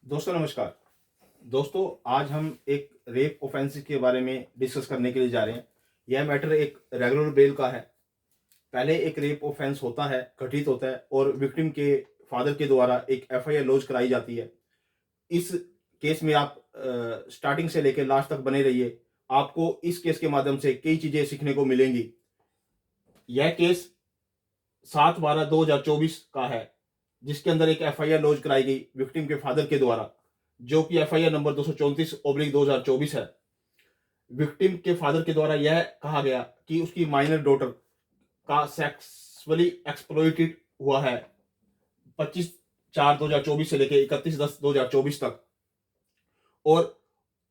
दोस्तों नमस्कार। दोस्तों आज हम एक रेप ऑफेंस के बारे में डिस्कस करने के लिए जा रहे हैं। यह मैटर एक रेगुलर बेल का है। पहले एक रेप ऑफेंस होता है, घटित होता है और विक्टिम के फादर के द्वारा एक एफआईआर लॉन्च कराई जाती है। इस केस में आप स्टार्टिंग से लेकर लास्ट तक बने रहिए। आपको इस केस के माध्यम से कई चीजें सीखने को मिलेंगी। यह केस 7/12/2024 का है, जिसके अंदर एक एफआईआर लॉन्च कराई गई विक्टिम के फादर के द्वारा, जो कि एफआईआर नंबर 234/2024 है। विक्टिम के फादर के द्वारा यह कहा गया कि उसकी माइनर डॉटर का सेक्सुअली एक्सप्लॉइटेड हुआ है 25/4/2024 से लेकर 31/10/2024 तक। और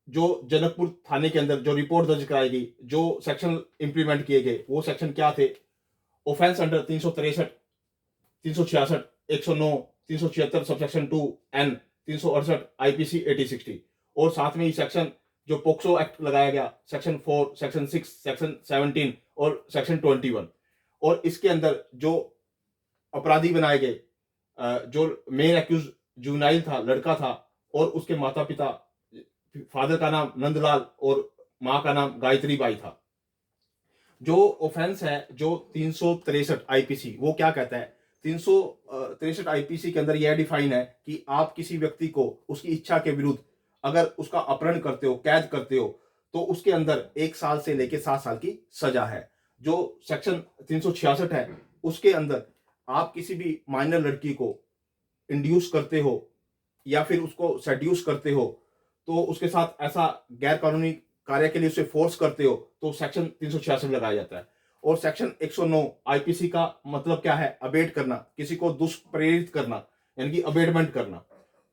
जो जनकपुर थाने के अंदर जो रिपोर्ट दर्ज कराई गई, जो सेक्शन इंप्लीमेंट किए गए, वो सेक्शन क्या थे? Offence under 363, 366, 109, 376 subsection 2 N, 368 IPC 8060। और साथ में ही सेक्शन जो पोक्सो एक्ट लगाया गया, सेक्शन 4, सेक्शन 6, सेक्शन 17 और सेक्शन 21। और इसके अंदर जो अपराधी बनाए गए, जो मेन एक्यूज जुवेनाइल था, लड़का था, और उसके माता पिता, फादर का नाम नंदलाल और माँ का नाम गायत्री बाई था। जो ऑफेंस है, जो 363 आईपीसी, वो क्या कहता है? 363 आईपीसी के अंदर यह डिफाइन है कि आप किसी व्यक्ति को उसकी इच्छा के विरुद्ध अगर उसका अपहरण करते हो, कैद करते हो, तो उसके अंदर 1 साल से लेकर 7 साल की सजा है। जो सेक्शन 366 है, उसके अंदर आप किसी भी माइनर लड़की को इंड्यूस करते हो या फिर उसको सेड्यूस करते हो, तो उसके साथ ऐसा गैर कानूनी कार्य के लिए उसे फोर्स करते हो, तो सेक्शन 366 लगाया जाता है। और सेक्शन 109 आईपीसी का मतलब क्या है? अबेट करना, किसी को दुष्प्रेरित करना, यानी कि अबेटमेंट करना।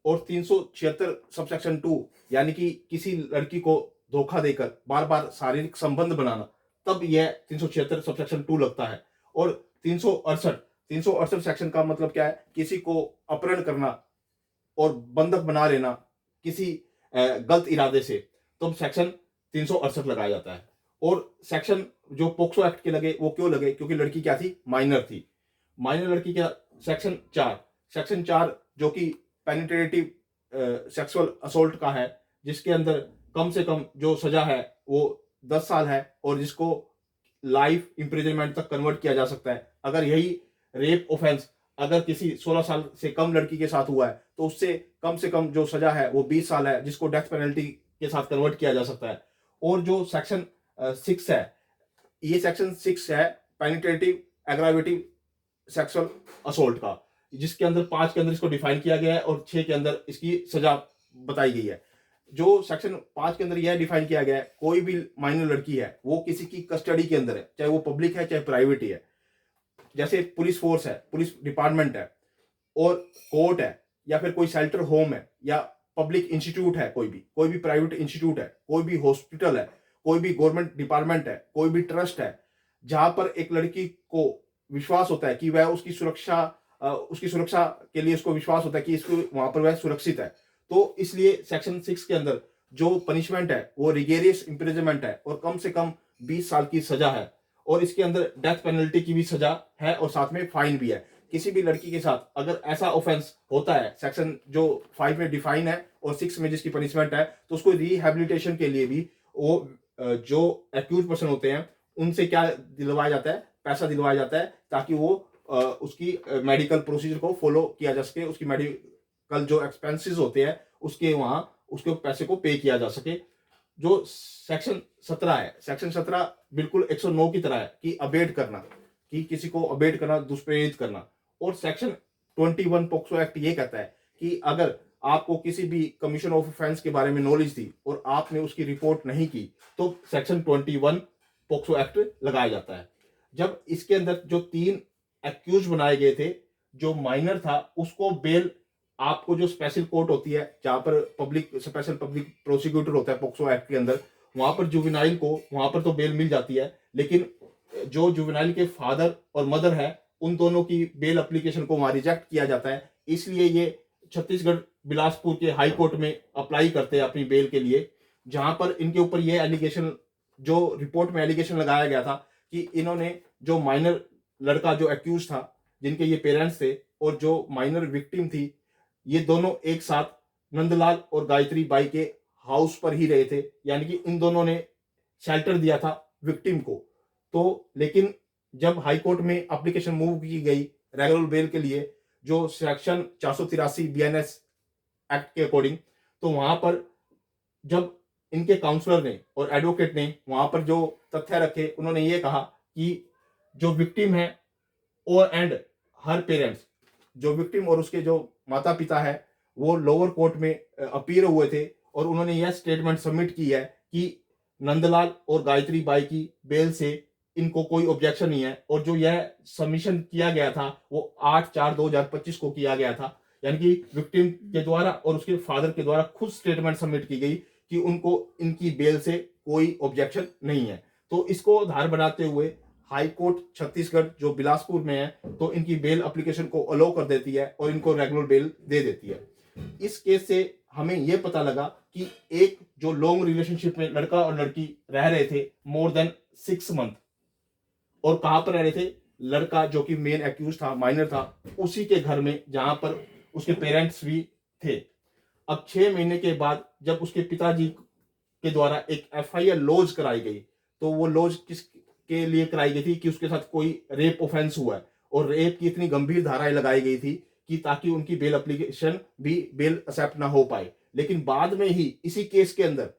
और 376 सबसेक्शन 2, यानी कि किसी लड़की को धोखा देकर बार बार शारीरिक संबंध बनाना, तब यह 376 सबसेक्शन 2 लगता है। और 368 सेक्शन का मतलब क्या है? किसी को अपहरण करना और बंधक बना लेना किसी गलत इरादे से, तो सेक्शन 368 लगाया जाता है। और सेक्शन जो पोक्सो एक्ट के लगे, वो क्यों लगे? क्योंकि लड़की क्या थी? माइनर थी। माइनर लड़की क्या? सेक्शन 4 जो कि पेनिट्रेटिव सेक्सुअल असोल्ट का है, जिसके अंदर कम से कम जो सजा है वो 10 साल है, और जिसको लाइफ इंप्रिजनमेंट तक कन्वर्ट किया जा सकता है। अगर यही रेप ऑफेंस अगर किसी 16 साल से कम लड़की के साथ हुआ है, तो उससे कम जो सजा है वो 20 साल है, जिसको डेथ पेनल्टी के साथ कन्वर्ट किया जा सकता है। और जो सेक्शन 6 है, ये सेक्शन 6 है पेनिट्रेटिव एग्रावेटिव सेक्सुअल असोल्ट का, जिसके अंदर 5 के अंदर इसको डिफाइन किया गया है और 6 के अंदर इसकी सजा बताई गई है। जो सेक्शन 5 के अंदर यह डिफाइन किया गया है, कोई भी माइनर लड़की है वो किसी की कस्टडी के अंदर है, चाहे वो पब्लिक है चाहे प्राइवेट ही है। जैसे पुलिस फोर्स है, पुलिस डिपार्टमेंट है, और कोर्ट है, या फिर कोई शेल्टर होम है, या पब्लिक इंस्टीट्यूट है, कोई भी प्राइवेट इंस्टीट्यूट है, कोई भी हॉस्पिटल है, कोई भी गवर्नमेंट डिपार्टमेंट है, कोई भी ट्रस्ट है, जहां पर एक लड़की को विश्वास होता है कि वह उसकी सुरक्षा के लिए उसको विश्वास होता है कि इसको वहां पर वह सुरक्षित है, तो इसलिए सेक्शन 6 के अंदर जो पनिशमेंट है वो रिगेरियस इंप्रिजनमेंट है, और कम से कम 20 साल की सजा है। और इसके अंदर डेथ पेनल्टी की भी सजा है, और साथ में फाइन भी है। किसी भी लड़की के साथ अगर ऐसा ऑफेंस होता है, सेक्शन जो 5 में डिफाइन है और 6 में जिसकी पनिशमेंट है, तो उसको रिहेबिलिटेशन के लिए भी वो जो एक्यूज पर्सन होते हैं उनसे क्या दिलवाया जाता है? पैसा दिलवाया जाता है, ताकि वो उसकी मेडिकल प्रोसीजर को फॉलो किया जा सके, उसकी मेडिकल जो एक्सपेंसेस होते हैं उसके वहां उसके पैसे को पे किया जा सके। जो सेक्शन 17 है, सेक्शन 17 बिल्कुल 109 की तरह है कि अबेट करना, कि किसी को अबेट करना, दुष्प्रेरित करना। और सेक्शन 21 पोक्सो एक्ट ये कहता है कि अगर आपको किसी भी कमीशन ऑफ ऑफेंस के बारे में नॉलेज थी और आपने उसकी रिपोर्ट नहीं की, तो सेक्शन 21 पोक्सो एक्ट लगाया जाता है। जब इसके अंदर जो 3 एक्यूज बनाए गए थे, जो माइनर था उसको बेल, आपको जो स्पेशल कोर्ट होती है जहां पर स्पेशल पब्लिक प्रोसिक्यूटर होता है पोक्सो एक्ट के अंदर, वहां पर जुवेनाइल को वहां पर तो बेल मिल जाती है, लेकिन जो जुवेनाइल के फादर और मदर है, उन दोनों की बेल एप्लीकेशन को वहां रिजेक्ट किया जाता है। इसलिए ये छत्तीसगढ़ बिलासपुर के हाई कोर्ट में अप्लाई करते हैं अपनी बेल के लिए, जहां पर इनके ऊपर यह एलिगेशन, जो रिपोर्ट में एलिगेशन लगाया गया था कि इन्होंने जो माइनर लड़का जो एक्यूज था, जिनके ये पेरेंट्स थे, और जो माइनर विक्टिम थी, ये दोनों एक साथ नंदलाल और गायत्री बाई के हाउस पर ही रहे थे, यानी कि इन दोनों ने शेल्टर दिया था विक्टिम को। तो लेकिन जब हाई कोर्ट में एप्लीकेशन मूव की गई रेगुलर बेल के लिए, जो सेक्शन 483 बीएनएस एक्ट के अकॉर्डिंग, तो वहां पर जब इनके काउंसलर ने और एडवोकेट ने वहां पर जो तथ्य रखे, उन्होंने ये कहा कि जो विक्टिम है और एंड हर पेरेंट्स, जो विक्टिम और उसके जो माता पिता है, वो लोअर कोर्ट में अपीयर हुए थे और उन्होंने यह स्टेटमेंट सबमिट की है कि नंदलाल और गायत्री बाई की बेल से इनको कोई ऑब्जेक्शन नहीं है। और जो यह सबमिशन किया गया था वो 8/4/2025 को किया गया था, यानी कि विक्टिम के द्वारा और उसके फादर के द्वारा खुद स्टेटमेंट सबमिट की गई कि उनको इनकी बेल से कोई ऑब्जेक्शन नहीं है। तो इसको आधार बनाते हुए हाई कोर्ट छत्तीसगढ़ जो बिलासपुर में है, तो इनकी बेल एप्लीकेशन को अलो कर देती है और इनको रेगुलर बेल दे देती है। इस केस से हमें यह पता लगा कि एक जो लॉन्ग रिलेशनशिप में लड़का और लड़की रह रहे थे मोर देन 6 मंथ, और कहां पर रह रहे थे, लड़का जो कि मेन एक्यूज था, माइनर था, उसी के घर में जहां पर उसके पेरेंट्स भी थे। अब 6 महीने के बाद जब उसके पिताजी के द्वारा एक एफआईआर लॉज कराई गई, तो वो लॉज किस के लिए कराई गई थी कि उसके साथ कोई रेप ऑफेंस हुआ है, और रेप की इतनी गंभीर धाराएं लगाई गई थी कि ताकि उनकी बेल एप्लीकेशन भी बेल एक्सेप्ट ना हो पाए। लेकिन बाद में ही इसी केस के अंदर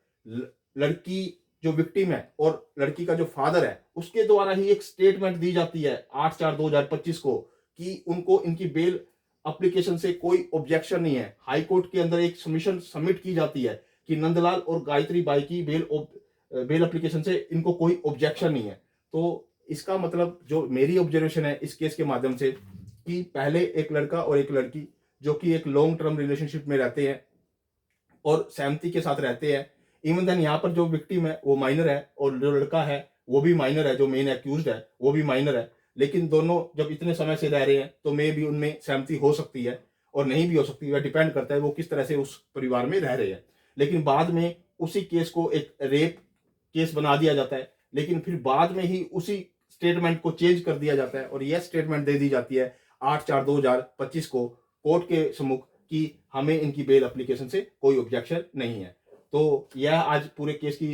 लड़की जो विक्टिम है और लड़की का जो फादर है, उसके द्वारा ही एक स्टेटमेंट दी जाती है 8/4/2025 को कि उनको इनकी बेल एप्लीकेशन से कोई ऑब्जेक्शन नहीं है। हाई कोर्ट के अंदर एक सबमिशन सबमिट की जाती है कि नंदलाल और गायत्री बाई की बेल एप्लीकेशन से इनको कोई ऑब्जेक्शन नहीं है। तो इसका मतलब जो मेरी ऑब्जर्वेशन है इस केस के माध्यम से, कि पहले एक लड़का और एक लड़की जो कि एक लॉन्ग टर्म रिलेशनशिप में रहते हैं और सहमति के साथ रहते हैं, इवन देन यहाँ पर जो विक्टिम है वो माइनर है और जो लड़का है वो भी माइनर है, जो मेन एक्यूज्ड है वो भी माइनर है, लेकिन दोनों जब इतने समय से रह रहे हैं तो मे भी उनमें सहमति हो सकती है और नहीं भी हो सकती है, डिपेंड करता है वो किस तरह से उस परिवार में रह रहे हैं। लेकिन बाद में उसी केस को एक रेप केस बना दिया जाता है, लेकिन फिर बाद में ही उसी स्टेटमेंट को चेंज कर दिया जाता है और यह स्टेटमेंट दे दी जाती है 8/4/2025 को कोर्ट के सम्मुख कि हमें इनकी बेल एप्लीकेशन से कोई ऑब्जेक्शन नहीं है। तो यह आज पूरे केस की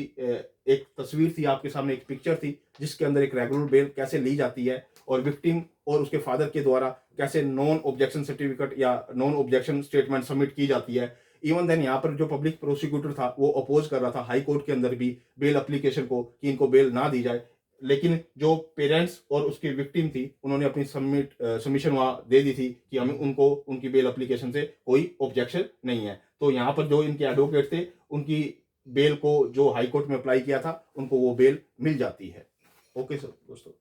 एक तस्वीर थी आपके सामने, एक पिक्चर थी जिसके अंदर एक रेगुलर बेल कैसे ली जाती है और विक्टिम और उसके फादर के द्वारा कैसे नॉन ऑब्जेक्शन सर्टिफिकेट या नॉन ऑब्जेक्शन स्टेटमेंट सबमिट की जाती है। इवन देन यहाँ पर जो पब्लिक प्रोसिक्यूटर था वो अपोज कर रहा था हाई कोर्ट के अंदर भी बेल एप्लीकेशन को कि इनको बेल ना दी जाए, लेकिन जो पेरेंट्स और उसकी विक्टिम थी उन्होंने अपनी सबमिशन वहां दे दी थी कि हमें उनको उनकी बेल एप्लीकेशन से कोई ऑब्जेक्शन नहीं है। तो यहाँ पर जो इनके एडवोकेट थे उनकी बेल को जो हाई कोर्ट में अप्लाई किया था उनको वो बेल मिल जाती है। ओके सर दोस्तों।